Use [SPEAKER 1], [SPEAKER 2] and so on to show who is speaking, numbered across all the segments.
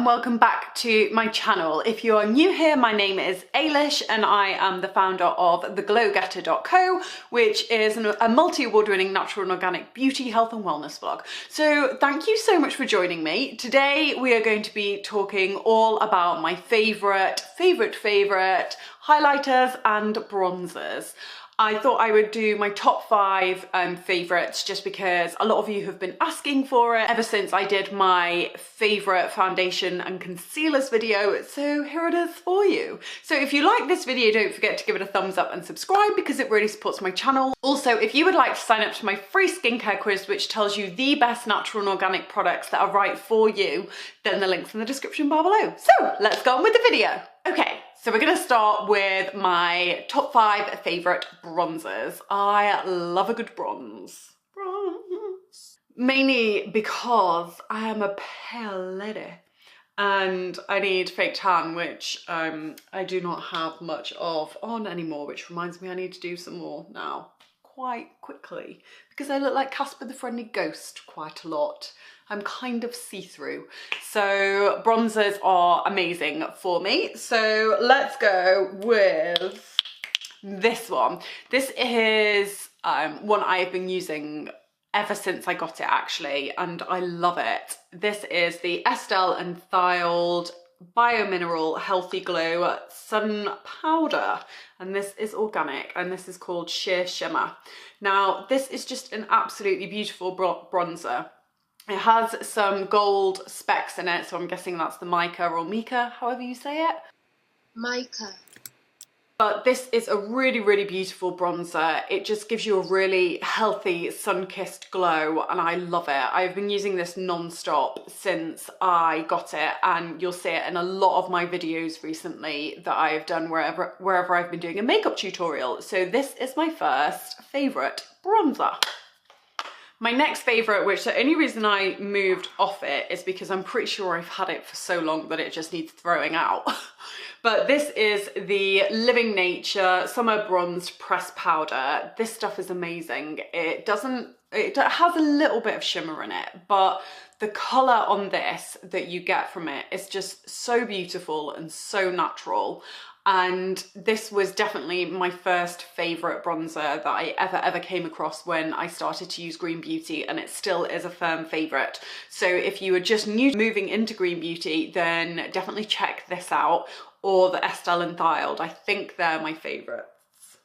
[SPEAKER 1] and welcome back to my channel. If you are new here, my name is Ailish and I am the founder of theglowgetter.co, which is a multi-award winning natural and organic beauty, health and wellness blog. So thank you so much for joining me. Today we are going to be talking all about my favorite highlighters and bronzers. I thought I would do my top 5 favourites just because a lot of you have been asking for it ever since I did my favourite foundation and concealers video, so here it is for you. So if you like this video, don't forget to give it a thumbs up and subscribe because it really supports my channel. Also, if you would like to sign up to my free skincare quiz, which tells you the best natural and organic products that are right for you, then the link's in the description bar below. So let's go on with the video. Okay. So we're going to start with my top 5 favourite bronzers. I love a good bronze. Mainly because I am a pale lady and I need fake tan, which I do not have much of on anymore, which reminds me I need to do some more now quite quickly because I look like Casper the Friendly Ghost quite a lot. I'm kind of see-through. So bronzers are amazing for me. So let's go with this one. This is one I've been using ever since I got it actually, and I love it. This is the Estelle and Thild Biomineral Healthy Glow Sun Powder, and this is organic and this is called Sheer Shimmer. Now this is just an absolutely beautiful bronzer. It has some gold specks in it, so I'm guessing that's the mica or mica, however you say it.
[SPEAKER 2] Mica.
[SPEAKER 1] But this is a really, really beautiful bronzer. It just gives you a really healthy, sun-kissed glow, and I love it. I've been using this non-stop since I got it, and you'll see it in a lot of my videos recently that I've done wherever I've been doing a makeup tutorial. So this is my first favourite bronzer. My next favourite, which the only reason I moved off it is because I'm pretty sure I've had it for so long that it just needs throwing out. But this is the Living Nature Summer Bronzed Pressed Powder. This stuff is amazing. It has a little bit of shimmer in it, but the colour on this that you get from it is just so beautiful and so natural. And this was definitely my first favourite bronzer that I ever came across when I started to use Green Beauty, and it still is a firm favourite. So if you are just moving into Green Beauty, then definitely check this out, or the Estelle and Thild. I think they're my favourites.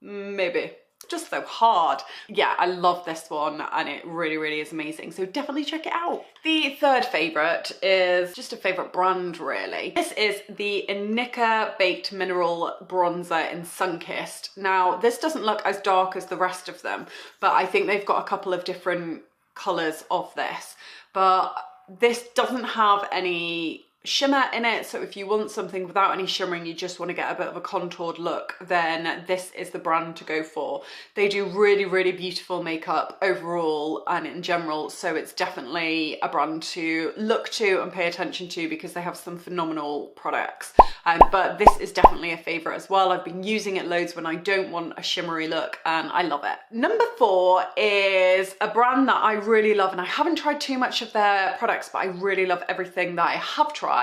[SPEAKER 1] Maybe. Just so hard. Yeah, I love this one and it really, really is amazing. So definitely check it out. The third favourite is just a favourite brand really. This is the Inika Baked Mineral Bronzer in Sunkissed. Now this doesn't look as dark as the rest of them, but I think they've got a couple of different colours of this. But this doesn't have any shimmer in it, so if you want something without any shimmering, you just want to get a bit of a contoured look, then this is the brand to go for. They do really, really beautiful makeup overall and in general, so it's definitely a brand to look to and pay attention to because they have some phenomenal products. But this is definitely a favourite as well. I've been using it loads when I don't want a shimmery look and I love it. Number 4 is a brand that I really love, and I haven't tried too much of their products, but I really love everything that I have tried,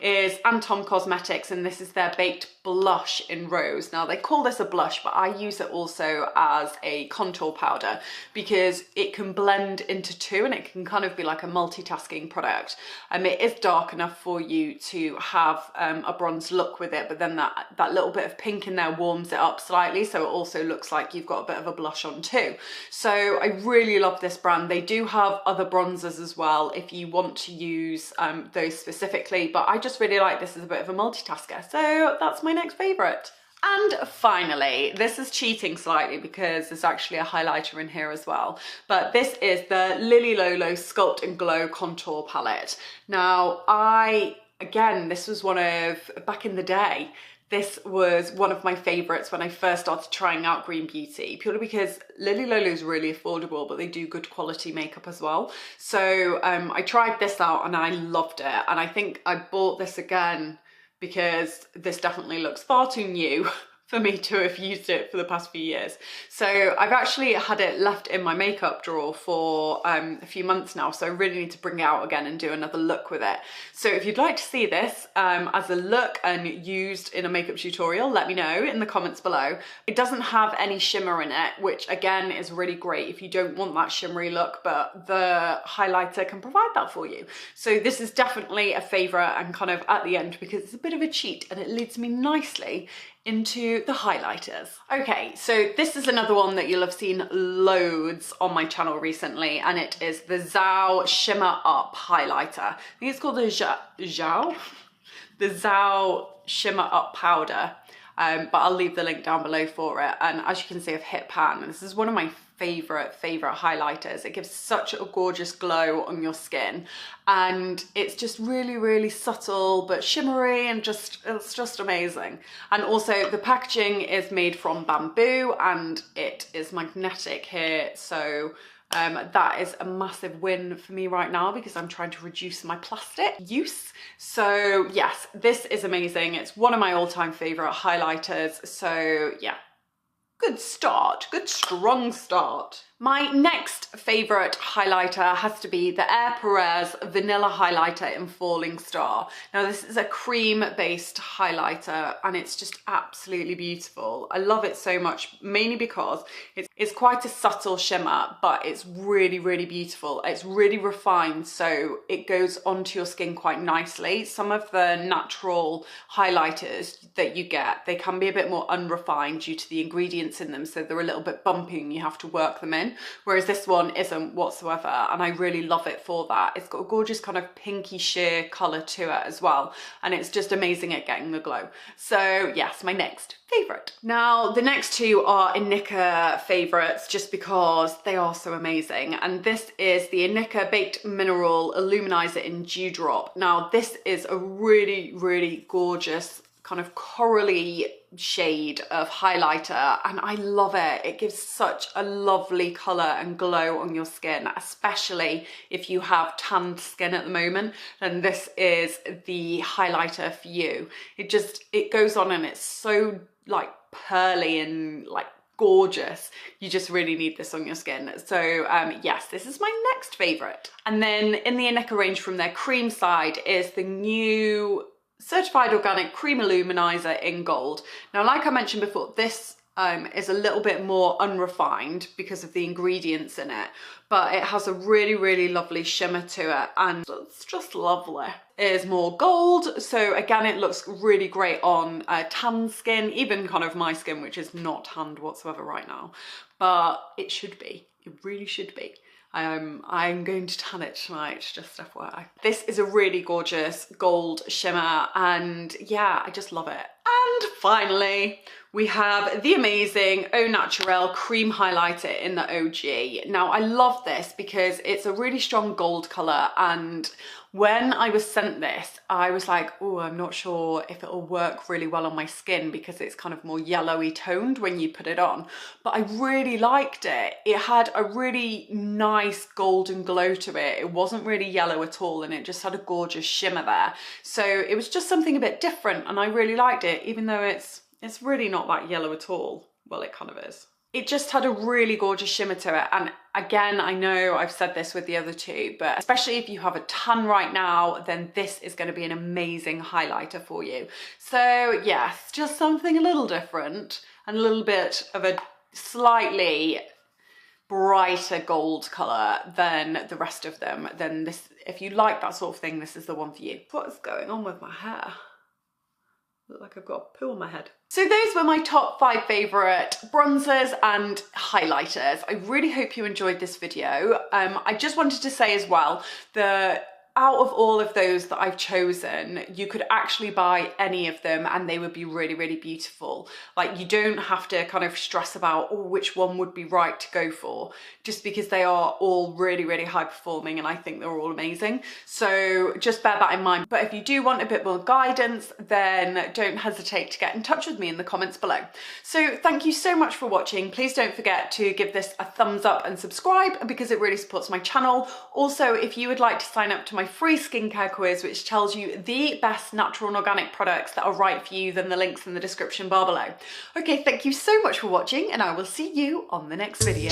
[SPEAKER 1] is Antomyn Cosmetics, and this is their Baked Blush in Rose. Now they call this a blush, but I use it also as a contour powder because it can blend into two and it can kind of be like a multitasking product. It is dark enough for you to have a bronze look with it, but then that little bit of pink in there warms it up slightly, so it also looks like you've got a bit of a blush on too. So I really love this brand. They do have other bronzers as well if you want to use those specifically, but I just really like this as a bit of a multitasker, so that's my next favourite. And finally, this is cheating slightly because there's actually a highlighter in here as well, but this is the Lolo Sculpt and Glow Contour Palette. Now again, this was back in the day, this was one of my favourites when I first started trying out Green Beauty, purely because Lolo is really affordable, but they do good quality makeup as well. So I tried this out and I loved it, and I think I bought this again because this definitely looks far too new for me to have used it for the past few years. So I've actually had it left in my makeup drawer for a few months now, so I really need to bring it out again and do another look with it. So if you'd like to see this as a look and used in a makeup tutorial, let me know in the comments below. It doesn't have any shimmer in it, which again is really great if you don't want that shimmery look, but the highlighter can provide that for you. So this is definitely a favourite and kind of at the end because it's a bit of a cheat and it leads me nicely into the highlighters. Okay, so this is another one that you'll have seen loads on my channel recently, and it is the Zao Shimmer Up Highlighter. I think it's called the Zao Shimmer Up Powder, but I'll leave the link down below for it. And as you can see, I've hit pan, and this is one of my favorite highlighters. It gives such a gorgeous glow on your skin, and it's just really subtle but shimmery, and it's just amazing. And also the packaging is made from bamboo and it is magnetic here, so that is a massive win for me right now because I'm trying to reduce my plastic use. So yes, this is amazing. It's one of my all-time favorite highlighters. So yeah, good start, good strong start. My next favourite highlighter has to be the Perez Vanilla Highlighter in Falling Star. Now this is a cream-based highlighter and it's just absolutely beautiful. I love it so much, mainly because it's quite a subtle shimmer, but it's really beautiful. It's really refined, so it goes onto your skin quite nicely. Some of the natural highlighters that you get, they can be a bit more unrefined due to the ingredients in them, so they're a little bit bumpy and you have to work them in. Whereas this one isn't whatsoever, and I really love it for that. It's got a gorgeous kind of pinky sheer colour to it as well, and it's just amazing at getting the glow. So yes, my next favourite. Now the next two are Inika favourites just because they are so amazing, and this is the Inika Baked Mineral Illuminisor in Dewdrop. Now this is a really gorgeous kind of corally shade of highlighter, and I love it. It gives such a lovely colour and glow on your skin, especially if you have tanned skin at the moment, then this is the highlighter for you. It goes on and it's so like pearly and like gorgeous. You just really need this on your skin. So yes, this is my next favourite. And then in the Inika range from their cream side is the new Certified Organic Cream Illuminizer in Gold. Now, like I mentioned before, this is a little bit more unrefined because of the ingredients in it, but it has a really lovely shimmer to it, and it's just lovely. It is more gold, so again, it looks really great on tan skin, even kind of my skin, which is not tanned whatsoever right now, but it should be. It really should be. I'm going to tan it tonight, just FYI. This is a really gorgeous gold shimmer, and yeah, I just love it. And finally, we have the amazing Au Naturel Cream Highlighter in the OG. Now, I love this because it's a really strong gold colour, and when I was sent this, I was like, oh, I'm not sure if it'll work really well on my skin because it's kind of more yellowy toned when you put it on. But I really liked it. It had a really nice golden glow to it. It wasn't really yellow at all, and it just had a gorgeous shimmer there. So it was just something a bit different, and I really liked it, even though it's really not that yellow at all. Well, it kind of is. It just had a really gorgeous shimmer to it, and again, I know I've said this with the other two, but especially if you have a tan right now, then this is going to be an amazing highlighter for you. So yes, just something a little different and a little bit of a slightly brighter gold colour than the rest of them. Then this, if you like that sort of thing, this is the one for you. What is going on with my hair? Look like I've got a poo on my head. So those were my top 5 favourite bronzers and highlighters. I really hope you enjoyed this video. I just wanted to say as well that out of all of those that I've chosen, you could actually buy any of them and they would be really beautiful. Like, you don't have to kind of stress about, oh, which one would be right to go for, just because they are all really high performing, and I think they're all amazing. So just bear that in mind. But if you do want a bit more guidance, then don't hesitate to get in touch with me in the comments below. So thank you so much for watching. Please don't forget to give this a thumbs up and subscribe because it really supports my channel. Also, if you would like to sign up to my my free skincare quiz, which tells you the best natural and organic products that are right for you, then the link's in the description bar below. Okay, thank you so much for watching, and I will see you on the next video.